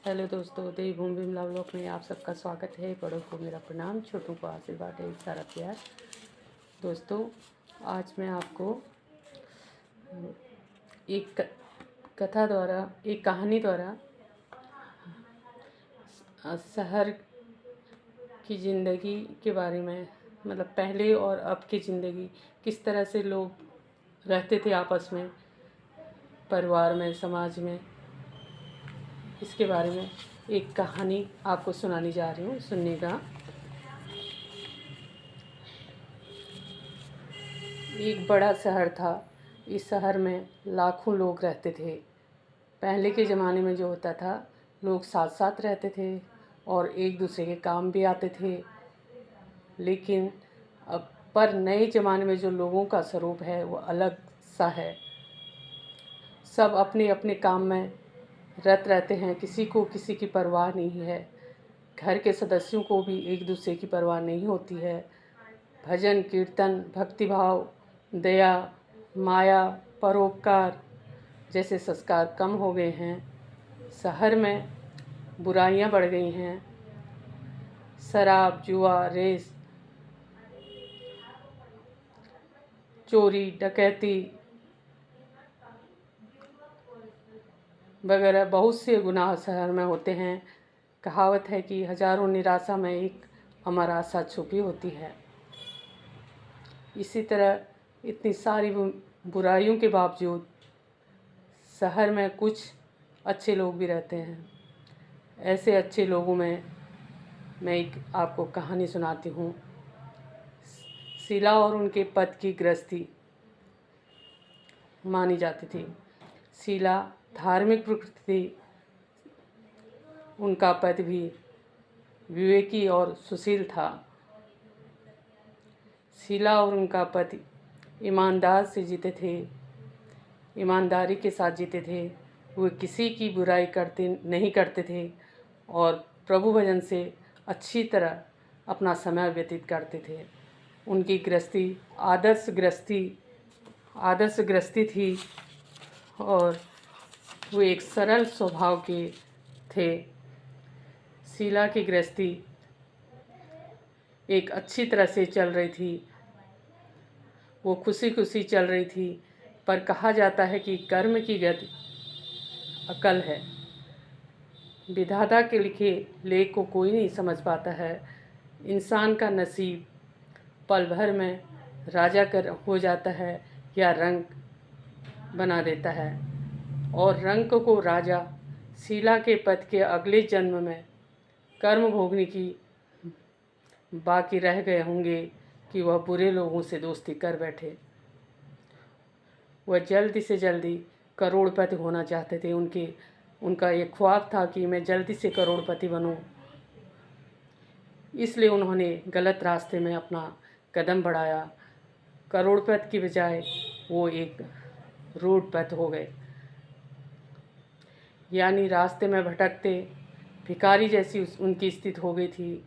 Hello दोस्तों, देवभूमि Vimla blog में आप सबका स्वागत है। बड़ों को मेरा प्रणाम, छोटों को आशीर्वाद है, सारा प्यार। दोस्तों, आज मैं आपको एक कथा द्वारा, एक कहानी द्वारा शहर की ज़िंदगी के बारे में, मतलब पहले और अब की ज़िंदगी, किस तरह से लोग रहते थे आपस में, परिवार में, समाज में, इसके बारे में एक कहानी आपको सुनाने जा रही हूँ। सुनिएगा। एक बड़ा शहर था। इस शहर में लाखों लोग रहते थे। पहले के ज़माने में जो होता था, लोग साथ साथ रहते थे और एक दूसरे के काम भी आते थे। लेकिन अब पर नए ज़माने में जो लोगों का स्वरूप है वो अलग सा है। सब अपने अपने काम में रत रहते हैं, किसी को किसी की परवाह नहीं है। घर के सदस्यों को भी एक दूसरे की परवाह नहीं होती है। भजन कीर्तन, भक्तिभाव, दया, माया, परोपकार जैसे संस्कार कम हो गए हैं। शहर में बुराइयां बढ़ गई हैं। शराब, जुआ, रेस, चोरी, डकैती वगैरह बहुत से गुनाह शहर में होते हैं। कहावत है कि हजारों निराशा में एक अमर आशा छुपी होती है। इसी तरह इतनी सारी बुराइयों के बावजूद शहर में कुछ अच्छे लोग भी रहते हैं। ऐसे अच्छे लोगों में मैं एक आपको कहानी सुनाती हूँ। शीला और उनके पति की गृहस्थी मानी जाती थी। शीला धार्मिक प्रकृति थी। उनका पति भी विवेकी और सुशील था। शीला और उनका पति ईमानदार से जीते थे, ईमानदारी के साथ जीते थे। वे किसी की बुराई नहीं करते थे और प्रभु भजन से अच्छी तरह अपना समय व्यतीत करते थे। उनकी गृहस्थी आदर्श गृहस्थी थी और वे एक सरल स्वभाव के थे। शीला की गृहस्थी एक अच्छी तरह से चल रही थी। वो खुशी खुशी चल रही थी। पर कहा जाता है कि कर्म की गति अकल है। विधाता के लिखे लेख को कोई नहीं समझ पाता है। इंसान का नसीब पल भर में राजा हो जाता है या रंक बना देता है। और रंक को राजा शीला के पति के अगले जन्म में कर्म भोगने की बाकी रह गए होंगे कि वह बुरे लोगों से दोस्ती कर बैठे। वह जल्दी से जल्दी करोड़पति होना चाहते थे। उनका ये ख्वाब था कि मैं जल्दी से करोड़पति बनूं। इसलिए उन्होंने गलत रास्ते में अपना कदम बढ़ाया। करोड़पति की बजाय वो एक रोडपति हो गए, यानी रास्ते में भटकते भिखारी जैसी उनकी स्थिति हो गई थी।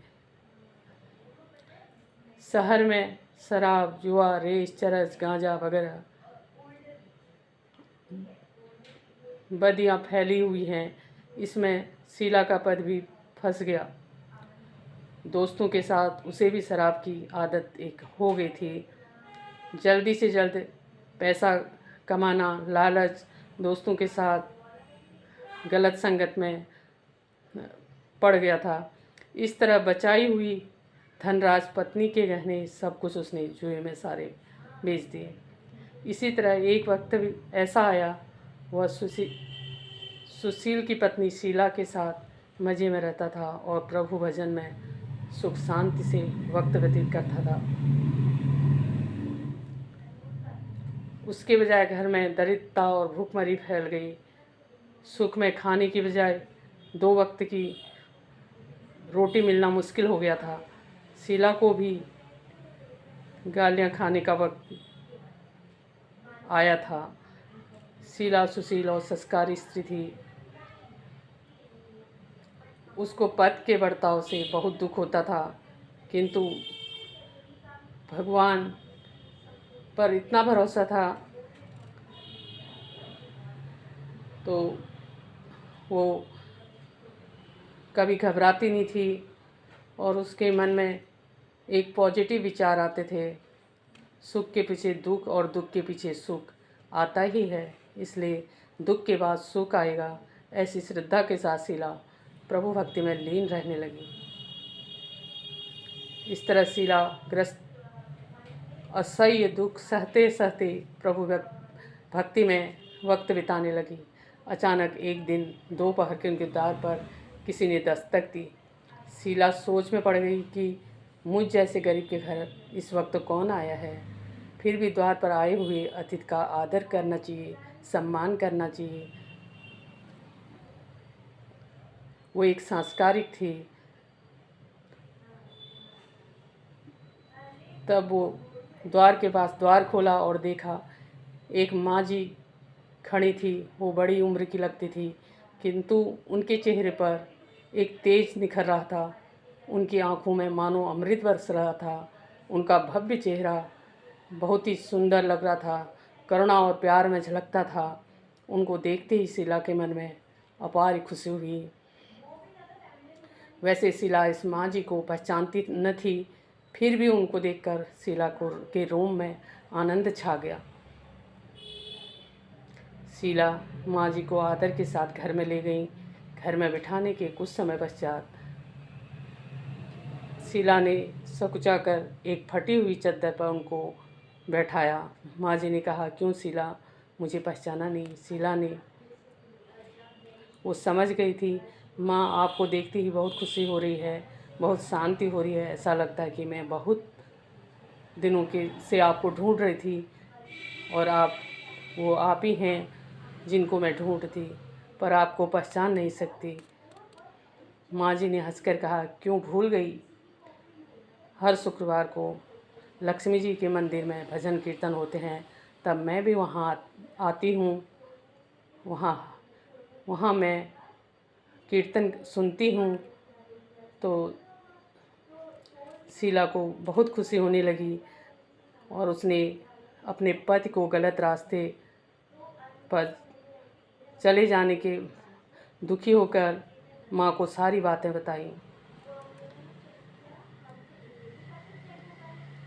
शहर में शराब, जुआ, रेस, चरस, गांजा वगैरह बदियाँ फैली हुई हैं। इसमें शीला का पति भी फंस गया। दोस्तों के साथ उसे भी शराब की आदत एक हो गई थी। जल्दी से जल्द पैसा कमाना, लालच, दोस्तों के साथ गलत संगत में पड़ गया था। इस तरह बचाई हुई धनराज, पत्नी के गहने, सब कुछ उसने जुए में सारे बेच दिए। इसी तरह एक वक्त भी ऐसा आया, वह सुशील की पत्नी शीला के साथ मज़े में रहता था और प्रभु भजन में सुख शांति से वक्त व्यतीत करता था। उसके बजाय घर में दरिद्रता और भूखमरी फैल गई। सुख में खाने की बजाय 2 वक्त की रोटी मिलना मुश्किल हो गया था। शीला को भी गालियाँ खाने का वक्त आया था। शीला सुशील और संस्कारी स्त्री थी। उसको पति के बर्ताव से बहुत दुख होता था, किंतु भगवान पर इतना भरोसा था तो वो कभी घबराती नहीं थी और उसके मन में एक पॉजिटिव विचार आते थे। सुख के पीछे दुख और दुख के पीछे सुख आता ही है, इसलिए दुख के बाद सुख आएगा, ऐसी श्रद्धा के साथ शीला प्रभु भक्ति में लीन रहने लगी। इस तरह शीला ग्रस्त असह्य दुख सहते सहते प्रभु भक्ति में वक्त बिताने लगी। अचानक एक दिन दोपहर के उनके द्वार पर किसी ने दस्तक दी। शीला सोच में पड़ गई कि मुझ जैसे गरीब के घर इस वक्त कौन आया है। फिर भी द्वार पर आए हुए अतिथि का आदर करना चाहिए, सम्मान करना चाहिए। वो एक सांस्कारिक थी। तब वो द्वार के पास द्वार खोला और देखा एक माँ जी खड़ी थी। वो बड़ी उम्र की लगती थी, किंतु उनके चेहरे पर एक तेज निखर रहा था। उनकी आंखों में मानो अमृत बरस रहा था। उनका भव्य चेहरा बहुत ही सुंदर लग रहा था, करुणा और प्यार में झलकता था। उनको देखते ही शीला के मन में अपार खुशी हुई। वैसे शीला इस माँ जी को पहचानती न थी, फिर भी उनको देखकर शीला को के रोम में आनंद छा गया। शीला माँ जी को आदर के साथ घर में ले गई। घर में बिठाने के कुछ समय पश्चात शीला ने सकुचाकर एक फटी हुई चद्दर पर उनको बैठाया। माँ जी ने कहा, क्यों शीला, मुझे पहचाना नहीं? शीला ने वो समझ गई थी, माँ आपको देखते ही बहुत खुशी हो रही है, बहुत शांति हो रही है। ऐसा लगता है कि मैं बहुत दिनों के से आपको ढूंढ रही थी और वो आप ही हैं जिनको मैं ढूंढती, पर आपको पहचान नहीं सकती। माँ जी ने हंसकर कहा, क्यों भूल गई? हर शुक्रवार को लक्ष्मी जी के मंदिर में भजन कीर्तन होते हैं, तब मैं भी वहाँ आती हूँ। वहाँ मैं कीर्तन सुनती हूँ। तो शीला को बहुत खुशी होने लगी और उसने अपने पति को गलत रास्ते पर चले जाने के दुखी होकर माँ को सारी बातें बताई।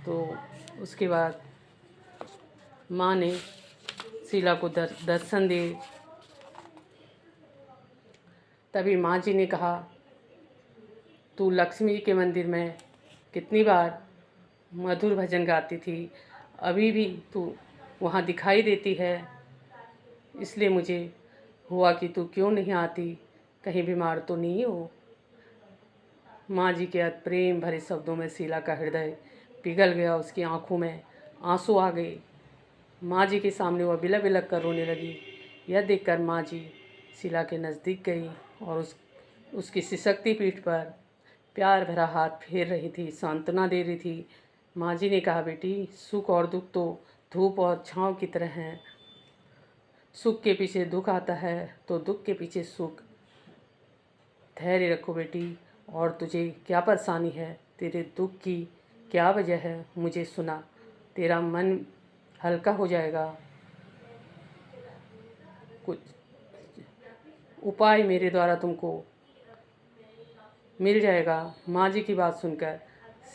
तो उसके बाद माँ ने शीला को दर्शन दिए। तभी माँ जी ने कहा, तू लक्ष्मी जी के मंदिर में कितनी बार मधुर भजन गाती थी, अभी भी तू वहाँ दिखाई देती है, इसलिए मुझे हुआ कि तू क्यों नहीं आती, कहीं बीमार तो नहीं हो। माँ जी के प्रेम भरे शब्दों में शीला का हृदय पिघल गया, उसकी आंखों में आंसू आ गए। माँ जी के सामने वह बिलख बिलख कर रोने लगी। यह देखकर माँ जी शीला के नज़दीक गई और उसकी सिसकती पीठ पर प्यार भरा हाथ फेर रही थी, सांत्वना दे रही थी। माँ जी ने कहा, बेटी, सुख और दुख तो धूप और छाँव की तरह हैं। सुख के पीछे दुख आता है तो दुख के पीछे सुख। धैर्य रखो बेटी, और तुझे क्या परेशानी है, तेरे दुख की क्या वजह है, मुझे सुना, तेरा मन हल्का हो जाएगा। कुछ उपाय मेरे द्वारा तुमको मिल जाएगा। माँ जी की बात सुनकर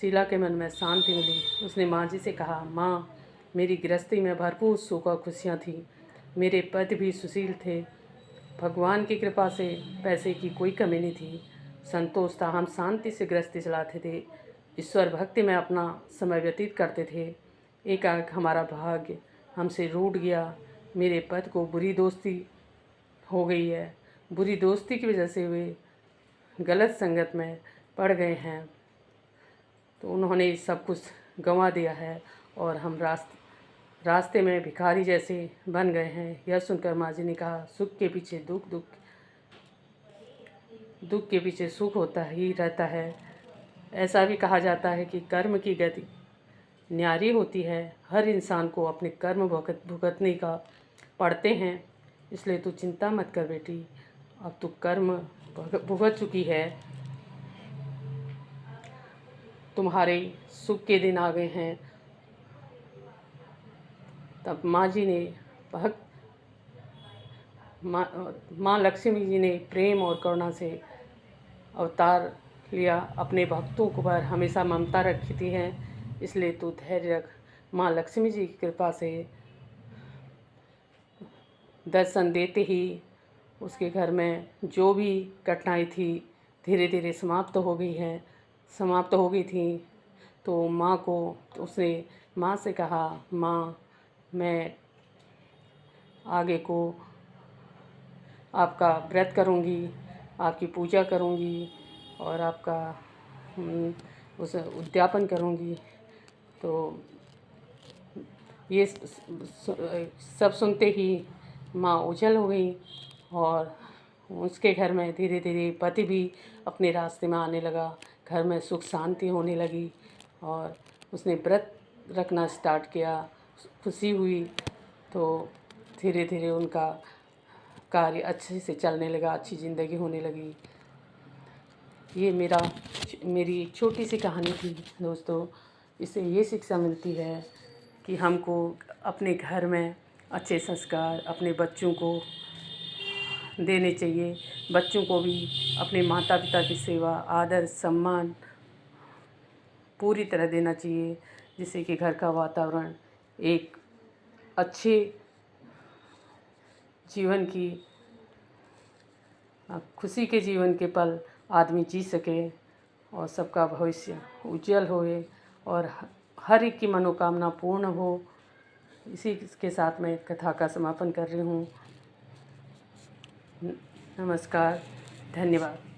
शीला के मन में शांति मिली। उसने माँ जी से कहा, माँ, मेरी गृहस्थी में भरपूर सुख और खुशियाँ थी। मेरे पति भी सुशील थे। भगवान की कृपा से पैसे की कोई कमी नहीं थी, संतोष था। हम शांति से गृहस्थी चलाते थे, ईश्वर भक्ति में अपना समय व्यतीत करते थे। एकाएक हमारा भाग्य हमसे रूठ गया। मेरे पति को बुरी दोस्ती हो गई है। बुरी दोस्ती की वजह से वे गलत संगत में पड़ गए हैं, तो उन्होंने सब कुछ गंवा दिया है और हम रास्ते में भिखारी जैसे बन गए हैं। यह सुनकर माँ जी ने कहा, सुख के पीछे दुख, दुख के पीछे सुख होता ही रहता है। ऐसा भी कहा जाता है कि कर्म की गति न्यारी होती है। हर इंसान को अपने कर्म भुगतने का पड़ते हैं, इसलिए तू चिंता मत कर बेटी, अब तू कर्म भुगत चुकी है, तुम्हारे सुख के दिन आ गए हैं। तब माँ जी ने माँ लक्ष्मी जी ने प्रेम और करुणा से अवतार लिया, अपने भक्तों को पर हमेशा ममता रखती है, इसलिए तू धैर्य रख। माँ लक्ष्मी जी की कृपा से दर्शन देते ही उसके घर में जो भी कठिनाई थी धीरे धीरे समाप्त हो गई थी। तो माँ को उसने माँ से कहा, माँ मैं आगे को आपका व्रत करूँगी, आपकी पूजा करूँगी और आपका उस उद्यापन करूँगी। तो ये सब सुनते ही माँ ओझल हो गई और उसके घर में धीरे धीरे पति भी अपने रास्ते में आने लगा, घर में सुख शांति होने लगी और उसने व्रत रखना स्टार्ट किया, खुशी हुई। तो धीरे धीरे उनका कार्य अच्छे से चलने लगा, अच्छी ज़िंदगी होने लगी। ये मेरी एक छोटी सी कहानी थी दोस्तों। इससे ये शिक्षा मिलती है कि हमको अपने घर में अच्छे संस्कार अपने बच्चों को देने चाहिए। बच्चों को भी अपने माता पिता की सेवा, आदर, सम्मान पूरी तरह देना चाहिए, जिससे कि घर का वातावरण एक अच्छे जीवन की खुशी के जीवन के पल आदमी जी सके और सबका भविष्य उज्जवल होए और हर एक की मनोकामना पूर्ण हो। इसी के साथ मैं कथा का समापन कर रही हूँ। नमस्कार, धन्यवाद।